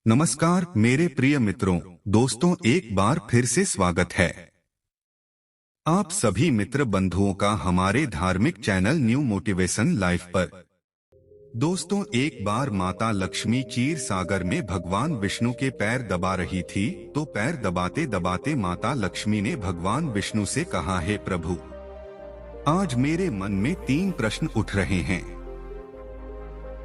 नमस्कार मेरे प्रिय मित्रों, दोस्तों, एक बार फिर से स्वागत है आप सभी मित्र बंधुओं का हमारे धार्मिक चैनल न्यू मोटिवेशन लाइफ पर। दोस्तों, एक बार माता लक्ष्मी क्षीर सागर में भगवान विष्णु के पैर दबा रही थी, तो पैर दबाते दबाते माता लक्ष्मी ने भगवान विष्णु से कहा, हे प्रभु, आज मेरे मन में 3 प्रश्न उठ रहे हैं।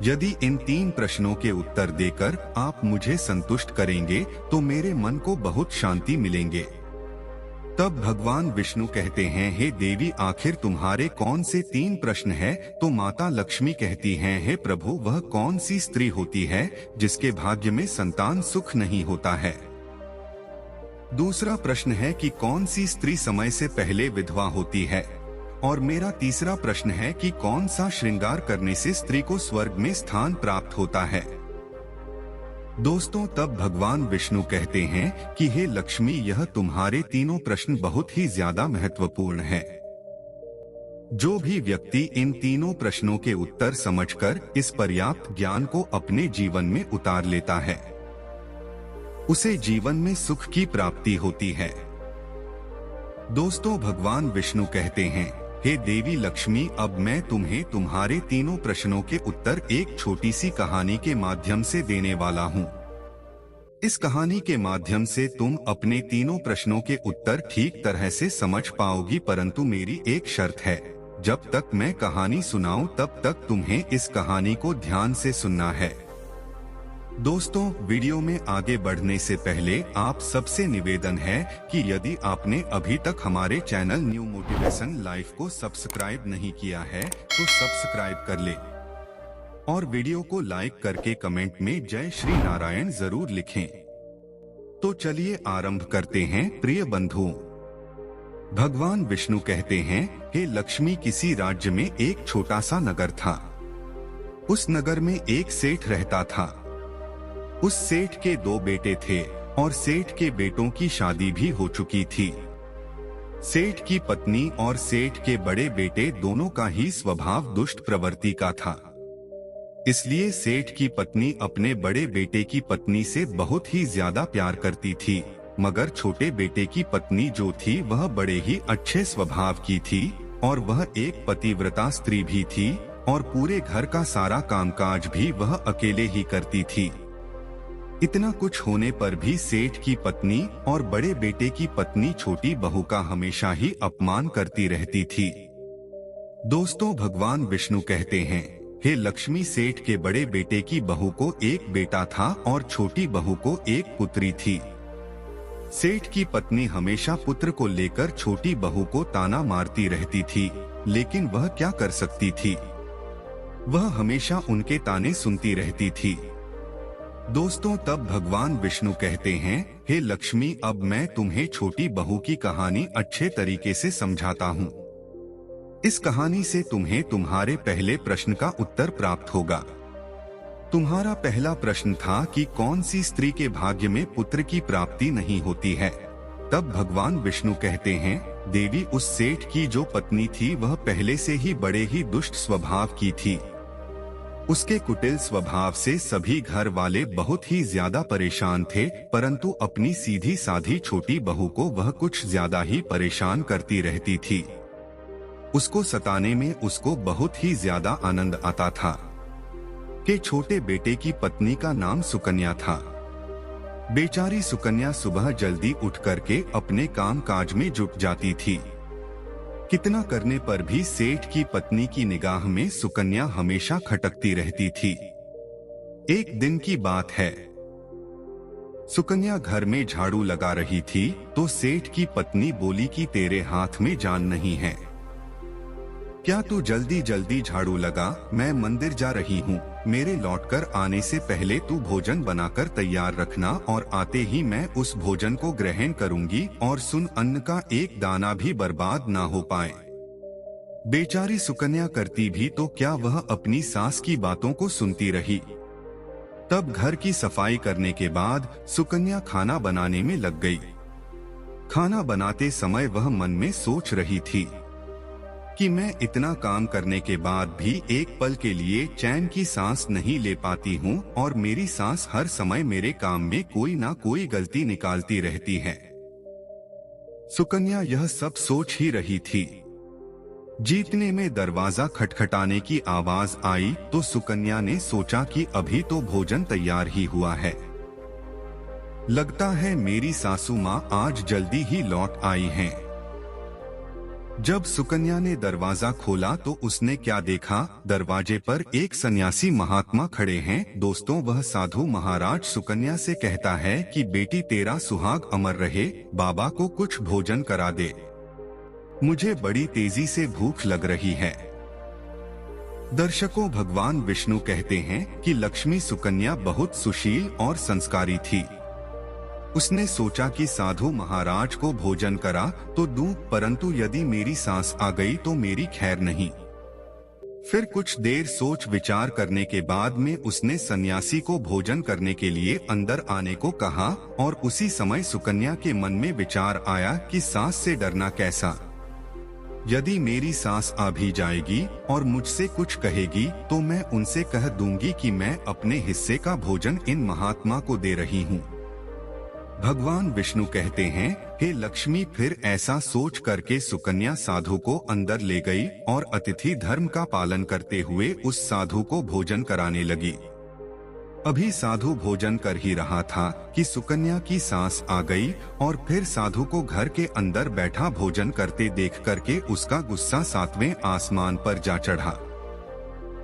यदि इन 3 प्रश्नों के उत्तर देकर आप मुझे संतुष्ट करेंगे तो मेरे मन को बहुत शांति मिलेंगे। तब भगवान विष्णु कहते हैं, हे देवी, आखिर तुम्हारे कौन से 3 प्रश्न हैं? तो माता लक्ष्मी कहती हैं, हे प्रभु, वह कौन सी स्त्री होती है जिसके भाग्य में संतान सुख नहीं होता है? दूसरा प्रश्न है कि कौन सी स्त्री समय से पहले विधवा होती है? और मेरा तीसरा प्रश्न है कि कौन सा श्रृंगार करने से स्त्री को स्वर्ग में स्थान प्राप्त होता है? दोस्तों, तब भगवान विष्णु कहते हैं कि हे लक्ष्मी, यह तुम्हारे तीनों प्रश्न बहुत ही ज्यादा महत्वपूर्ण हैं। जो भी व्यक्ति इन तीनों प्रश्नों के उत्तर समझकर इस पर्याप्त ज्ञान को अपने जीवन में उतार लेता है, उसे जीवन में सुख की प्राप्ति होती है। दोस्तों, भगवान विष्णु कहते हैं, हे देवी लक्ष्मी, अब मैं तुम्हें तुम्हारे तीनों प्रश्नों के उत्तर एक छोटी सी कहानी के माध्यम से देने वाला हूँ। इस कहानी के माध्यम से तुम अपने तीनों प्रश्नों के उत्तर ठीक तरह से समझ पाओगी, परंतु मेरी एक शर्त है, जब तक मैं कहानी सुनाऊं तब तक तुम्हें इस कहानी को ध्यान से सुनना है। दोस्तों, वीडियो में आगे बढ़ने से पहले आप सबसे निवेदन है कि यदि आपने अभी तक हमारे चैनल न्यू मोटिवेशन लाइफ को सब्सक्राइब नहीं किया है तो सब्सक्राइब कर ले और वीडियो को लाइक करके कमेंट में जय श्री नारायण जरूर लिखें। तो चलिए आरंभ करते हैं। प्रिय बंधुओं, भगवान विष्णु कहते हैं, हे लक्ष्मी, किसी राज्य में एक छोटा सा नगर था। उस नगर में एक सेठ रहता था। उस सेठ के 2 बेटे थे और सेठ के बेटों की शादी भी हो चुकी थी। सेठ की पत्नी और सेठ के बड़े बेटे दोनों का ही स्वभाव दुष्ट प्रवृत्ति का था। इसलिए सेठ की पत्नी अपने बड़े बेटे की पत्नी से बहुत ही ज्यादा प्यार करती थी, मगर छोटे बेटे की पत्नी जो थी वह बड़े ही अच्छे स्वभाव की थी और वह एक पतिव्रता स्त्री भी थी और पूरे घर का सारा कामकाज भी वह अकेले ही करती थी। इतना कुछ होने पर भी सेठ की पत्नी और बड़े बेटे की पत्नी छोटी बहू का हमेशा ही अपमान करती रहती थी। दोस्तों, भगवान विष्णु कहते हैं, हे लक्ष्मी, सेठ के बड़े बेटे की बहू को एक बेटा था और छोटी बहू को एक पुत्री थी। सेठ की पत्नी हमेशा पुत्र को लेकर छोटी बहू को ताना मारती रहती थी, लेकिन वह क्या कर सकती थी? वह हमेशा उनके ताने सुनती रहती थी। दोस्तों, तब भगवान विष्णु कहते हैं, हे लक्ष्मी, अब मैं तुम्हें छोटी बहू की कहानी अच्छे तरीके से समझाता हूँ। इस कहानी से तुम्हें तुम्हारे पहले प्रश्न का उत्तर प्राप्त होगा। तुम्हारा पहला प्रश्न था कि कौन सी स्त्री के भाग्य में पुत्र की प्राप्ति नहीं होती है। तब भगवान विष्णु कहते हैं, देवी, उस सेठ की जो पत्नी थी वह पहले से ही बड़े ही दुष्ट स्वभाव की थी। उसके कुटिल स्वभाव से सभी घर वाले बहुत ही ज्यादा परेशान थे, परंतु अपनी सीधी साधी छोटी बहू को वह कुछ ज्यादा ही परेशान करती रहती थी। उसको सताने में उसको बहुत ही ज्यादा आनंद आता था। के छोटे बेटे की पत्नी का नाम सुकन्या था। बेचारी सुकन्या सुबह जल्दी उठ करके अपने काम काज में जुट जाती थी। कितना करने पर भी सेठ की पत्नी की निगाह में सुकन्या हमेशा खटकती रहती थी। एक दिन की बात है, सुकन्या घर में झाड़ू लगा रही थी तो सेठ की पत्नी बोली कि तेरे हाथ में जान नहीं है क्या? तू जल्दी जल्दी झाड़ू लगा, मैं मंदिर जा रही हूँ। मेरे लौटकर आने से पहले तू भोजन बनाकर तैयार रखना और आते ही मैं उस भोजन को ग्रहण करूंगी, और सुन, अन्न का एक दाना भी बर्बाद ना हो पाए। बेचारी सुकन्या करती भी तो क्या, वह अपनी सास की बातों को सुनती रही। तब घर की सफाई करने के बाद सुकन्या खाना बनाने में लग गई। खाना बनाते समय वह मन में सोच रही थी कि मैं इतना काम करने के बाद भी एक पल के लिए चैन की सांस नहीं ले पाती हूँ और मेरी सांस हर समय मेरे काम में कोई ना कोई गलती निकालती रहती है। सुकन्या यह सब सोच ही रही थी। जीतने में दरवाजा खटखटाने की आवाज आई तो सुकन्या ने सोचा कि अभी तो भोजन तैयार ही हुआ है। लगता है मेरी सासू माँ आज जल्दी ही लौट आई हैं। जब सुकन्या ने दरवाजा खोला तो उसने क्या देखा, दरवाजे पर एक सन्यासी महात्मा खड़े हैं। दोस्तों, वह साधु महाराज सुकन्या से कहता है कि बेटी तेरा सुहाग अमर रहे, बाबा को कुछ भोजन करा दे, मुझे बड़ी तेजी से भूख लग रही है। दर्शकों, भगवान विष्णु कहते हैं कि लक्ष्मी सुकन्या बहुत सुशील और संस्कारी थी। उसने सोचा कि साधु महाराज को भोजन करा तो दूं, परंतु यदि मेरी सांस आ गई तो मेरी खैर नहीं। फिर कुछ देर सोच विचार करने के बाद में उसने सन्यासी को भोजन करने के लिए अंदर आने को कहा और उसी समय सुकन्या के मन में विचार आया कि सांस से डरना कैसा, यदि मेरी सांस आ भी जाएगी और मुझसे कुछ कहेगी तो मैं उनसे कह दूंगी कि मैं अपने हिस्से का भोजन इन महात्मा को दे रही हूँ। भगवान विष्णु कहते हैं, हे लक्ष्मी। फिर ऐसा सोच करके सुकन्या साधु को अंदर ले गई और अतिथि धर्म का पालन करते हुए उस साधु को भोजन कराने लगी। अभी साधु भोजन कर ही रहा था कि सुकन्या की सांस आ गई और फिर साधु को घर के अंदर बैठा भोजन करते देख करके उसका गुस्सा 7वें आसमान पर जा चढ़ा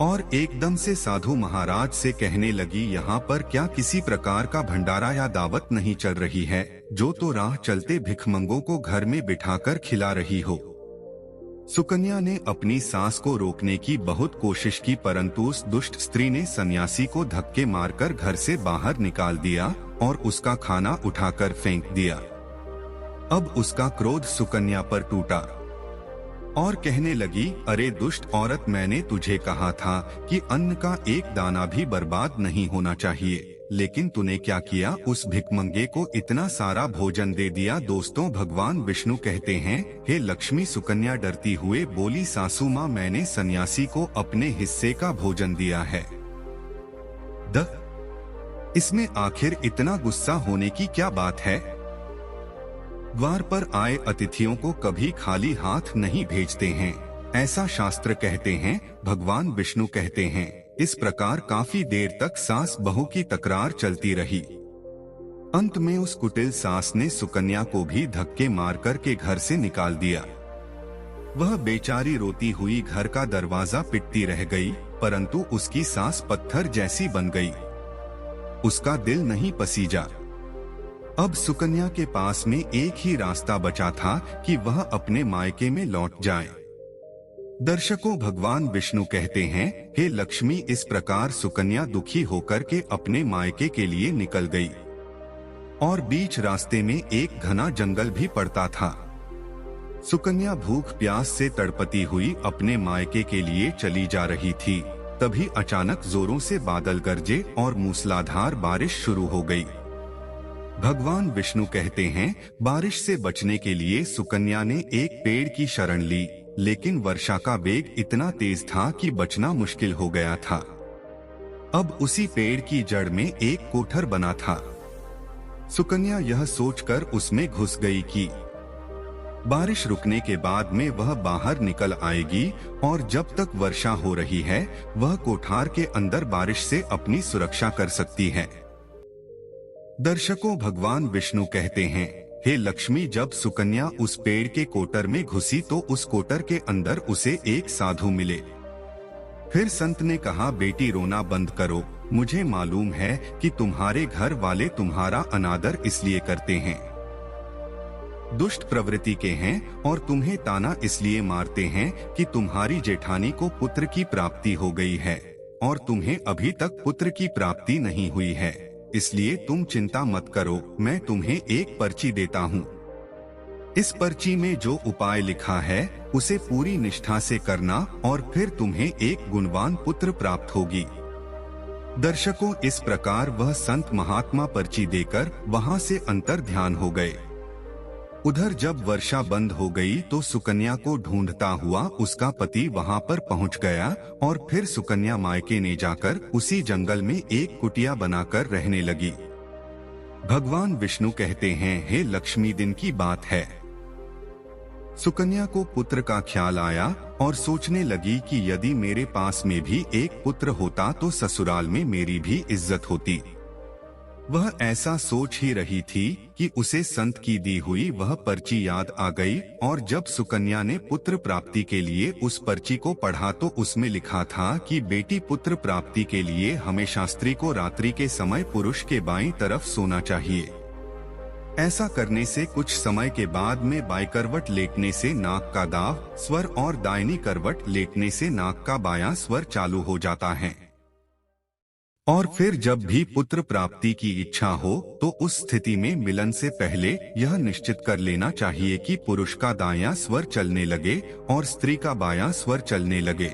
और एकदम से साधु महाराज से कहने लगी, यहाँ पर क्या किसी प्रकार का भंडारा या दावत नहीं चल रही है, जो तो राह चलते भिखमंगों को घर में बिठाकर खिला रही हो। सुकन्या ने अपनी सांस को रोकने की बहुत कोशिश की, परंतु उस दुष्ट स्त्री ने सन्यासी को धक्के मारकर घर से बाहर निकाल दिया और उसका खाना उठाकर फेंक दिया। अब उसका क्रोध सुकन्या पर टूटा और कहने लगी, अरे दुष्ट औरत, मैंने तुझे कहा था कि अन्न का एक दाना भी बर्बाद नहीं होना चाहिए, लेकिन तूने क्या किया, उस भिखमंगे को इतना सारा भोजन दे दिया। दोस्तों, भगवान विष्णु कहते हैं, हे लक्ष्मी। सुकन्या डरती हुए बोली, सासू माँ, मैंने सन्यासी को अपने हिस्से का भोजन दिया है। इसमें आखिर इतना गुस्सा होने की क्या बात है? द्वार पर आए अतिथियों को कभी खाली हाथ नहीं भेजते हैं, ऐसा शास्त्र कहते हैं। भगवान विष्णु कहते हैं, इस प्रकार काफी देर तक सास बहू की तकरार चलती रही। अंत में उस कुटिल सास ने सुकन्या को भी धक्के मारकर के घर से निकाल दिया। वह बेचारी रोती हुई घर का दरवाजा पिटती रह गई, परंतु उसकी सांस पत्थर जैसी बन गई। उसका दिल नहीं पसीजा। अब सुकन्या के पास में एक ही रास्ता बचा था कि वह अपने मायके में लौट जाए। दर्शकों, भगवान विष्णु कहते हैं, हे लक्ष्मी। इस प्रकार सुकन्या दुखी होकर के अपने मायके के लिए निकल गई और बीच रास्ते में एक घना जंगल भी पड़ता था। सुकन्या भूख प्यास से तड़पती हुई अपने मायके के लिए चली जा रही थी। तभी अचानक जोरों से बादल गरजे और मूसलाधार बारिश शुरू हो गई। भगवान विष्णु कहते हैं, बारिश से बचने के लिए सुकन्या ने एक पेड़ की शरण ली, लेकिन वर्षा का वेग इतना तेज था कि बचना मुश्किल हो गया था। अब उसी पेड़ की जड़ में एक कोठर बना था। सुकन्या यह सोचकर उसमें घुस गई कि बारिश रुकने के बाद में वह बाहर निकल आएगी और जब तक वर्षा हो रही है वह कोठार के अंदर बारिश से अपनी सुरक्षा कर सकती है। दर्शकों, भगवान विष्णु कहते हैं, हे लक्ष्मी। जब सुकन्या उस पेड़ के कोटर में घुसी तो उस कोटर के अंदर उसे एक साधु मिले। फिर संत ने कहा, बेटी रोना बंद करो, मुझे मालूम है कि तुम्हारे घर वाले तुम्हारा अनादर इसलिए करते हैं, दुष्ट प्रवृत्ति के हैं और तुम्हें ताना इसलिए मारते हैं कि तुम्हारी जेठानी को पुत्र की प्राप्ति हो गई है और तुम्हें अभी तक पुत्र की प्राप्ति नहीं हुई है, इसलिए तुम चिंता मत करो, मैं तुम्हें एक पर्ची देता हूँ। इस पर्ची में जो उपाय लिखा है उसे पूरी निष्ठा से करना और फिर तुम्हें एक गुणवान पुत्र प्राप्त होगी। दर्शकों, इस प्रकार वह संत महात्मा पर्ची देकर वहां से अंतर ध्यान हो गए। उधर जब वर्षा बंद हो गई तो सुकन्या को ढूंढता हुआ उसका पति वहां पर पहुंच गया और फिर सुकन्या मायके ने जाकर उसी जंगल में एक कुटिया बनाकर रहने लगी। भगवान विष्णु कहते हैं, हे लक्ष्मी, दिन की बात है। सुकन्या को पुत्र का ख्याल आया और सोचने लगी कि यदि मेरे पास में भी एक पुत्र होता तो ससुराल में मेरी भी इज्जत होती। वह ऐसा सोच ही रही थी कि उसे संत की दी हुई वह पर्ची याद आ गई और जब सुकन्या ने पुत्र प्राप्ति के लिए उस पर्ची को पढ़ा तो उसमें लिखा था कि बेटी, पुत्र प्राप्ति के लिए हमेशा स्त्री को रात्रि के समय पुरुष के बाईं तरफ सोना चाहिए। ऐसा करने से कुछ समय के बाद में बाईं करवट लेटने से नाक का दाव स्वर और दाहिनी करवट लेटने से नाक का बायां स्वर चालू हो जाता है। और फिर जब भी पुत्र प्राप्ति की इच्छा हो तो उस स्थिति में मिलन से पहले यह निश्चित कर लेना चाहिए कि पुरुष का दायां स्वर चलने लगे और स्त्री का बायां स्वर चलने लगे।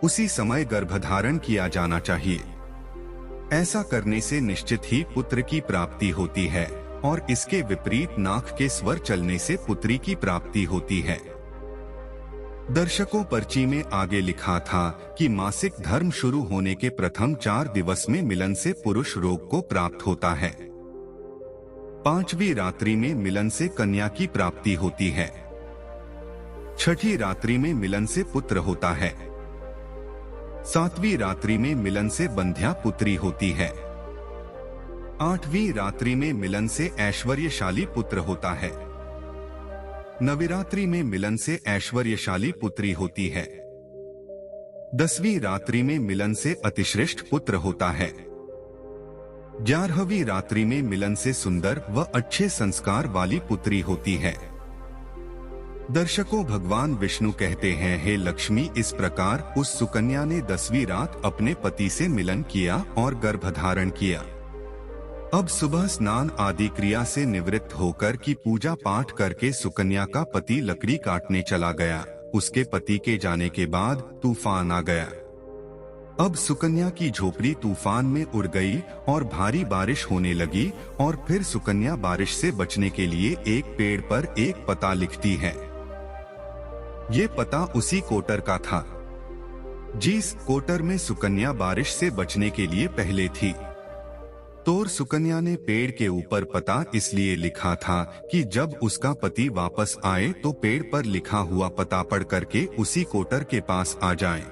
उसी समय गर्भधारण किया जाना चाहिए। ऐसा करने से निश्चित ही पुत्र की प्राप्ति होती है और इसके विपरीत नाक के स्वर चलने से पुत्री की प्राप्ति होती है। दर्शकों, पर्ची में आगे लिखा था कि मासिक धर्म शुरू होने के प्रथम 4 दिवस में मिलन से पुरुष रोग को प्राप्त होता है। 5वीं रात्रि में मिलन से कन्या की प्राप्ति होती है। 6ठी रात्रि में मिलन से पुत्र होता है। 7वीं रात्रि में मिलन से बंध्या पुत्री होती है। 8वीं रात्रि में मिलन से ऐश्वर्यशाली पुत्र होता है। नवरात्रि में मिलन से ऐश्वर्यशाली पुत्री होती है। 10वीं रात्रि में मिलन से अतिश्रेष्ठ पुत्र होता है। 11वीं रात्रि में मिलन से सुंदर व अच्छे संस्कार वाली पुत्री होती है। दर्शकों, भगवान विष्णु कहते हैं, हे लक्ष्मी, इस प्रकार उस सुकन्या ने 10वीं रात अपने पति से मिलन किया और गर्भधारण किया। अब सुबह स्नान आदि क्रिया से निवृत्त होकर की पूजा पाठ करके सुकन्या का पति लकड़ी काटने चला गया। उसके पति के जाने के बाद तूफान आ गया। अब सुकन्या की झोपड़ी तूफान में उड़ गई और भारी बारिश होने लगी और फिर सुकन्या बारिश से बचने के लिए एक पेड़ पर एक पता लिखती है। ये पता उसी कोटर का था जिस कोटर में सुकन्या बारिश से बचने के लिए पहले थी। तो सुकन्या ने पेड़ के ऊपर पता इसलिए लिखा था कि जब उसका पति वापस आए तो पेड़ पर लिखा हुआ पता पढ़ करके उसी कोटर के पास आ जाए।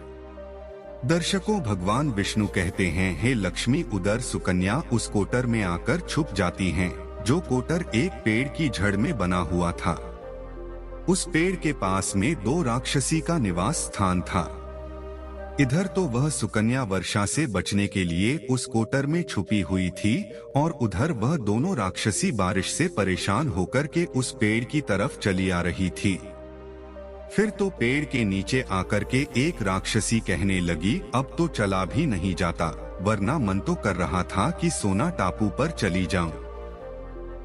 दर्शकों, भगवान विष्णु कहते हैं, हे लक्ष्मी, उधर सुकन्या उस कोटर में आकर छुप जाती हैं, जो कोटर एक पेड़ की जड़ में बना हुआ था। उस पेड़ के पास में 2 राक्षसी का निवास स्थान था। इधर तो वह सुकन्या वर्षा से बचने के लिए उस कोटर में छुपी हुई थी और उधर वह दोनों राक्षसी बारिश से परेशान होकर के उस पेड़ की तरफ चली आ रही थी। फिर तो पेड़ के नीचे आकर के एक राक्षसी कहने लगी, अब तो चला भी नहीं जाता, वरना मन तो कर रहा था कि सोना टापू पर चली जाऊं।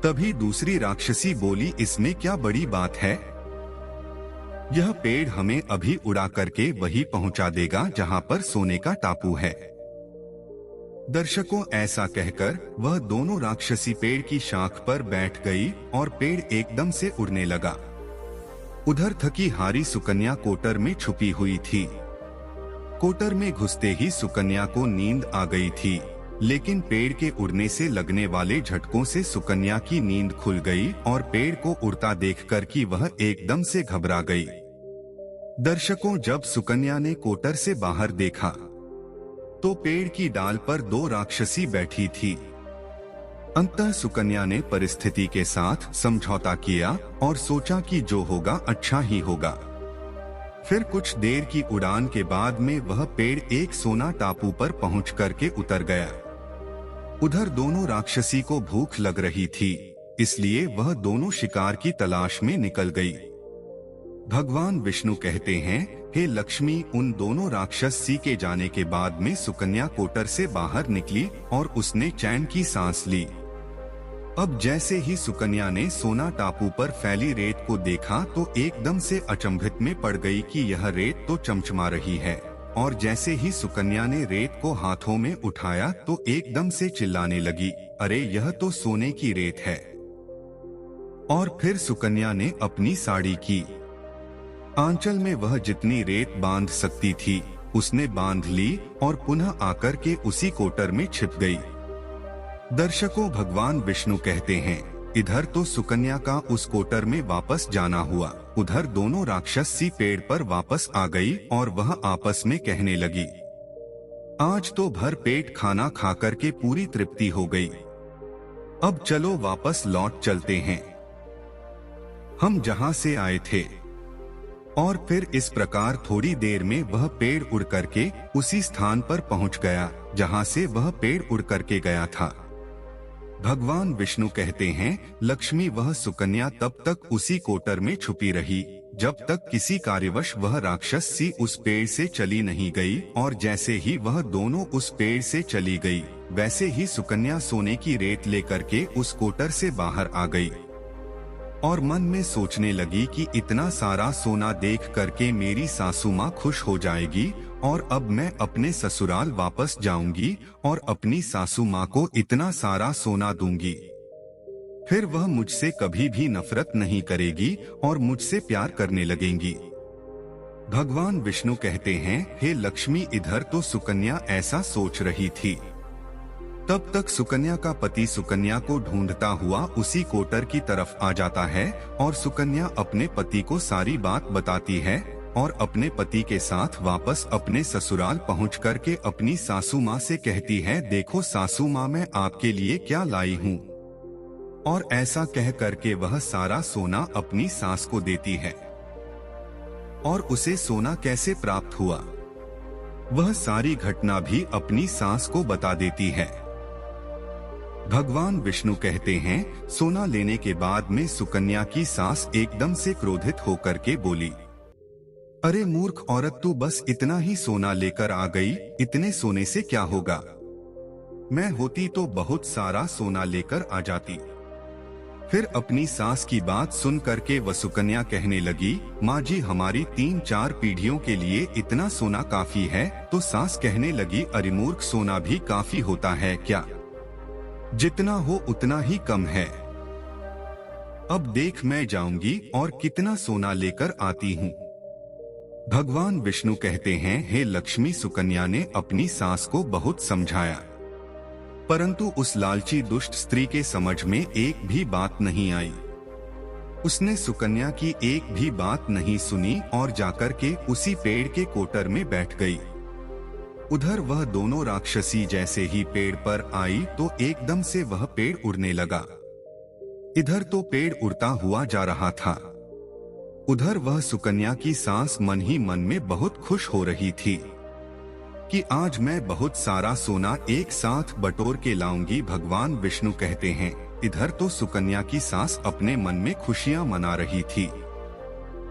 तभी दूसरी राक्षसी बोली, इसमें क्या बड़ी बात है, यह पेड़ हमें अभी उड़ा करके वही पहुंचा देगा जहां पर सोने का टापू है। दर्शकों, ऐसा कहकर वह दोनों राक्षसी पेड़ की शाख पर बैठ गई और पेड़ एकदम से उड़ने लगा। उधर थकी हारी सुकन्या कोटर में छुपी हुई थी। कोटर में घुसते ही सुकन्या को नींद आ गई थी, लेकिन पेड़ के उड़ने से लगने वाले झटकों से सुकन्या की नींद खुल गई और पेड़ को उड़ता देखकर कि वह एकदम से घबरा गई। दर्शकों, जब सुकन्या ने कोटर से बाहर देखा तो पेड़ की डाल पर 2 राक्षसी बैठी थी। अंततः सुकन्या ने परिस्थिति के साथ समझौता किया और सोचा कि जो होगा अच्छा ही होगा। फिर कुछ देर की उड़ान के बाद में वह पेड़ एक सोना टापू पर पहुंच करके उतर गया। उधर दोनों राक्षसी को भूख लग रही थी, इसलिए वह दोनों शिकार की तलाश में निकल गई। भगवान विष्णु कहते हैं, हे लक्ष्मी, उन दोनों राक्षसी के जाने के बाद में सुकन्या कोटर से बाहर निकली और उसने चैन की सांस ली। अब जैसे ही सुकन्या ने सोना टापू पर फैली रेत को देखा तो एकदम से अचंभित में पड़ गई कि यह रेत तो चमचमा रही है, और जैसे ही सुकन्या ने रेत को हाथों में उठाया तो एकदम से चिल्लाने लगी, अरे यह तो सोने की रेत है। और फिर सुकन्या ने अपनी साड़ी की आंचल में वह जितनी रेत बांध सकती थी उसने बांध ली और पुनः आकर के उसी कोटर में छिप गई। दर्शकों, भगवान विष्णु कहते हैं, इधर तो सुकन्या का उस कोटर में वापस जाना हुआ, उधर दोनों राक्षस सी पेड़ पर वापस आ गई और वह आपस में कहने लगी, आज तो भर पेट खाना खाकर के पूरी तृप्ति हो गई, अब चलो वापस लौट चलते हैं हम जहां से आए थे। और फिर इस प्रकार थोड़ी देर में वह पेड़ उड़ करके उसी स्थान पर पहुंच गया जहां से वह पेड़ उड़ करके गया था। भगवान विष्णु कहते हैं, लक्ष्मी वह सुकन्या तब तक उसी कोटर में छुपी रही जब तक किसी कार्यवश वह राक्षस सी उस पेड़ से चली नहीं गई, और जैसे ही वह दोनों उस पेड़ से चली गई वैसे ही सुकन्या सोने की रेत लेकर के उस कोटर से बाहर आ गई और मन में सोचने लगी कि इतना सारा सोना देख करके मेरी सासू माँ खुश हो जाएगी और अब मैं अपने ससुराल वापस जाऊंगी और अपनी सासू माँ को इतना सारा सोना दूंगी, फिर वह मुझसे कभी भी नफरत नहीं करेगी और मुझसे प्यार करने लगेंगी। भगवान विष्णु कहते हैं, हे लक्ष्मी, इधर तो सुकन्या ऐसा सोच रही थी। तब तक सुकन्या का पति सुकन्या को ढूंढता हुआ उसी कोटर की तरफ आ जाता है और सुकन्या अपने पति को सारी बात बताती है और अपने पति के साथ वापस अपने ससुराल पहुंच करके अपनी सासू माँ से कहती है, देखो सासू माँ, मैं आपके लिए क्या लाई हूँ। और ऐसा कह करके वह सारा सोना अपनी सास को देती है। और उसे सोना कैसे प्राप्त हुआ वह सारी घटना भी अपनी सास को बता देती है। भगवान विष्णु कहते हैं, सोना लेने के बाद में सुकन्या की सास एकदम से क्रोधित होकर के बोली, अरे मूर्ख औरत, तू बस इतना ही सोना लेकर आ गई, इतने सोने से क्या होगा, मैं होती तो बहुत सारा सोना लेकर आ जाती। फिर अपनी सास की बात सुन करके वह सुकन्या कहने लगी, माँ जी, हमारी 3-4 पीढ़ियों के लिए इतना सोना काफी है। तो सास कहने लगी, अरे मूर्ख, सोना भी काफी होता है क्या, जितना हो उतना ही कम है। अब देख, मैं जाऊंगी और कितना सोना लेकर आती हूँ। भगवान विष्णु कहते हैं, हे लक्ष्मी, सुकन्या ने अपनी सास को बहुत समझाया, परंतु उस लालची दुष्ट स्त्री के समझ में एक भी बात नहीं आई। उसने सुकन्या की एक भी बात नहीं सुनी और जाकर के उसी पेड़ के कोटर में बैठ गई। उधर वह दोनों राक्षसी जैसे ही पेड़ पर आई तो एकदम से वह पेड़ उड़ने लगा। इधर तो पेड़ उड़ता हुआ जा रहा था, उधर वह सुकन्या की सास मन ही मन में बहुत खुश हो रही थी कि आज मैं बहुत सारा सोना एक साथ बटोर के लाऊंगी। भगवान विष्णु कहते हैं, इधर तो सुकन्या की सास अपने मन में खुशियां मना रही थी।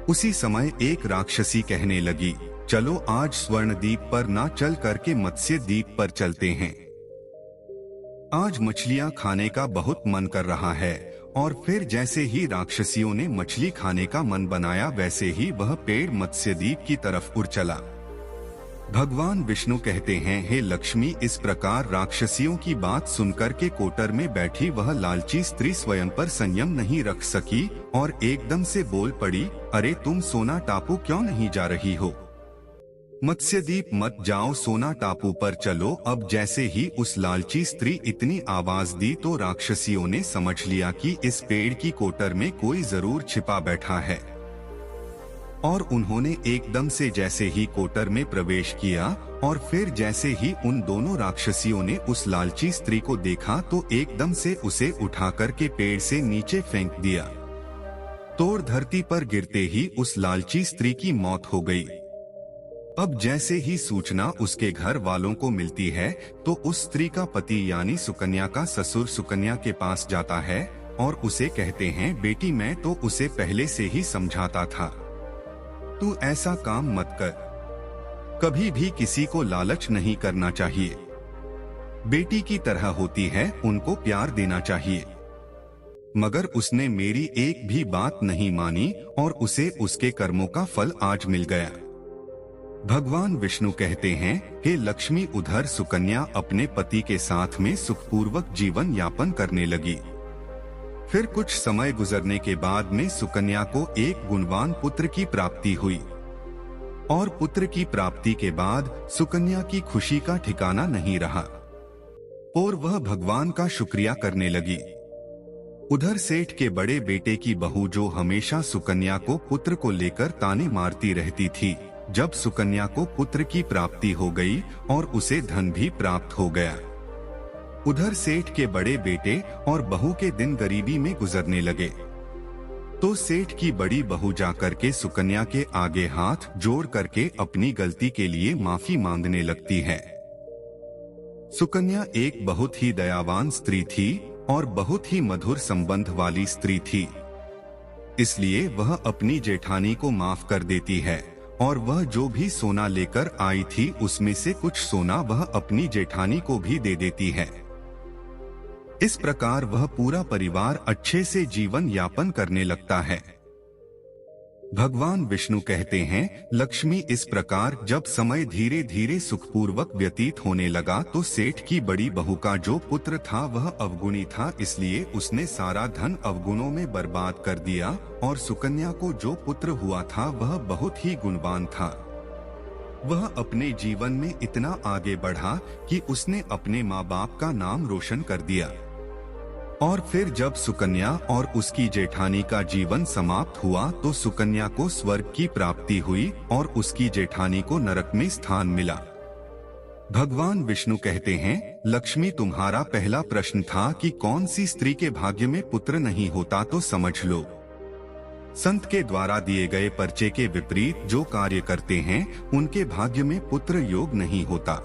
उसी समय एक राक्षसी कहने लगी, चलो आज स्वर्णद्वीप पर ना चल करके मत्स्य द्वीप पर चलते हैं, आज मछलियां खाने का बहुत मन कर रहा है। और फिर जैसे ही राक्षसियों ने मछली खाने का मन बनाया वैसे ही वह पेड़ मत्स्य द्वीप की तरफ उड़ चला। भगवान विष्णु कहते हैं, हे लक्ष्मी, इस प्रकार राक्षसियों की बात सुनकर के कोटर में बैठी वह लालची स्त्री स्वयं पर संयम नहीं रख सकी और एकदम से बोल पड़ी, अरे तुम सोना टापू क्यों नहीं जा रही हो, मत्स्यद्वीप मत जाओ, सोना टापू पर चलो। अब जैसे ही उस लालची स्त्री इतनी आवाज दी तो राक्षसियों ने समझ लिया कि इस पेड़ की कोटर में कोई जरूर छिपा बैठा है और उन्होंने एकदम से जैसे ही कोटर में प्रवेश किया और फिर जैसे ही उन दोनों राक्षसियों ने उस लालची स्त्री को देखा तो एकदम से उसे उठा करके पेड़ से नीचे फेंक दिया। तोड़ धरती पर गिरते ही उस लालची स्त्री की मौत हो गई। अब जैसे ही सूचना उसके घर वालों को मिलती है तो उस स्त्री का पति यानी सुकन्या का ससुर सुकन्या के पास जाता है और उसे कहते हैं, बेटी, मैं तो उसे पहले से ही समझाता था, तू ऐसा काम मत कर, कभी भी किसी को लालच नहीं करना चाहिए, बेटी की तरह होती है, उनको प्यार देना चाहिए। मगर उसने मेरी एक भी बात नहीं मानी और उसे उसके कर्मों का फल आज मिल गया। भगवान विष्णु कहते हैं, हे लक्ष्मी, उधर सुकन्या अपने पति के साथ में सुखपूर्वक जीवन यापन करने लगी। फिर कुछ समय गुजरने के बाद में सुकन्या को एक गुणवान पुत्र की प्राप्ति हुई और पुत्र की प्राप्ति के बाद सुकन्या की खुशी का ठिकाना नहीं रहा और वह भगवान का शुक्रिया करने लगी। उधर सेठ के बड़े बेटे की बहू जो हमेशा सुकन्या को पुत्र को लेकर ताने मारती रहती थी, जब सुकन्या को पुत्र की प्राप्ति हो गई और उसे धन भी प्राप्त हो गया, उधर सेठ के बड़े बेटे और बहू के दिन गरीबी में गुजरने लगे। तो सेठ की बड़ी बहू जाकर के सुकन्या के आगे हाथ जोड़ करके अपनी गलती के लिए माफी मांगने लगती है। सुकन्या एक बहुत ही दयावान स्त्री थी और बहुत ही मधुर संबंध वाली स्त्री थी, इसलिए वह अपनी जेठानी को माफ कर देती है और वह जो भी सोना लेकर आई थी उसमें से कुछ सोना वह अपनी जेठानी को भी दे देती है। इस प्रकार वह पूरा परिवार अच्छे से जीवन यापन करने लगता है। भगवान विष्णु कहते हैं, लक्ष्मी इस प्रकार जब समय धीरे धीरे सुखपूर्वक व्यतीत होने लगा तो सेठ की बड़ी बहू का जो पुत्र था वह अवगुणी था, इसलिए उसने सारा धन अवगुणों में बर्बाद कर दिया और सुकन्या को जो पुत्र हुआ था वह बहुत ही गुणवान था। वह अपने जीवन में इतना आगे बढ़ा कि उसने अपने माँ बाप का नाम रोशन कर दिया। और फिर जब सुकन्या और उसकी जेठानी का जीवन समाप्त हुआ तो सुकन्या को स्वर्ग की प्राप्ति हुई और उसकी जेठानी को नरक में स्थान मिला। भगवान विष्णु कहते हैं, लक्ष्मी तुम्हारा पहला प्रश्न था कि कौन सी स्त्री के भाग्य में पुत्र नहीं होता, तो समझ लो संत के द्वारा दिए गए पर्चे के विपरीत जो कार्य करते हैं उनके भाग्य में पुत्र योग नहीं होता।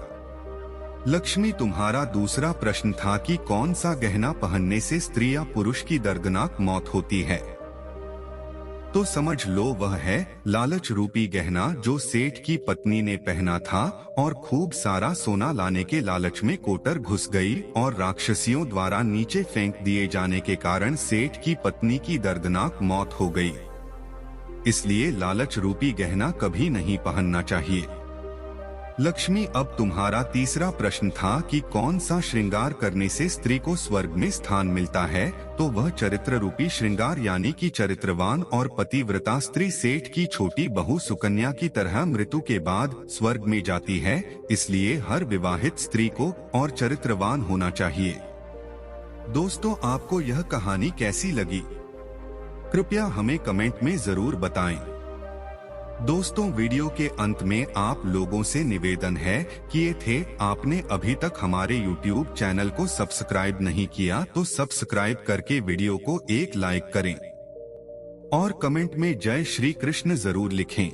लक्ष्मी तुम्हारा दूसरा प्रश्न था कि कौन सा गहना पहनने से स्त्री या पुरुष की दर्दनाक मौत होती है, तो समझ लो वह है लालच रूपी गहना जो सेठ की पत्नी ने पहना था और खूब सारा सोना लाने के लालच में कोटर घुस गई और राक्षसियों द्वारा नीचे फेंक दिए जाने के कारण सेठ की पत्नी की दर्दनाक मौत हो गई। इसलिए लालच रूपी गहना कभी नहीं पहनना चाहिए। लक्ष्मी अब तुम्हारा तीसरा प्रश्न था कि कौन सा श्रृंगार करने से स्त्री को स्वर्ग में स्थान मिलता है, तो वह चरित्र रूपी श्रृंगार यानी कि चरित्रवान और पतिव्रता स्त्री सेठ की छोटी बहू सुकन्या की तरह मृत्यु के बाद स्वर्ग में जाती है। इसलिए हर विवाहित स्त्री को और चरित्रवान होना चाहिए। दोस्तों, आपको यह कहानी कैसी लगी कृपया हमें कमेंट में जरूर बताएं। दोस्तों, वीडियो के अंत में आप लोगों से निवेदन है कि ये थे आपने अभी तक हमारे YouTube चैनल को सब्सक्राइब नहीं किया तो सब्सक्राइब करके वीडियो को एक लाइक करें और कमेंट में जय श्री कृष्ण जरूर लिखें।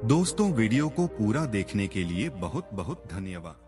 दोस्तों, वीडियो को पूरा देखने के लिए बहुत बहुत धन्यवाद।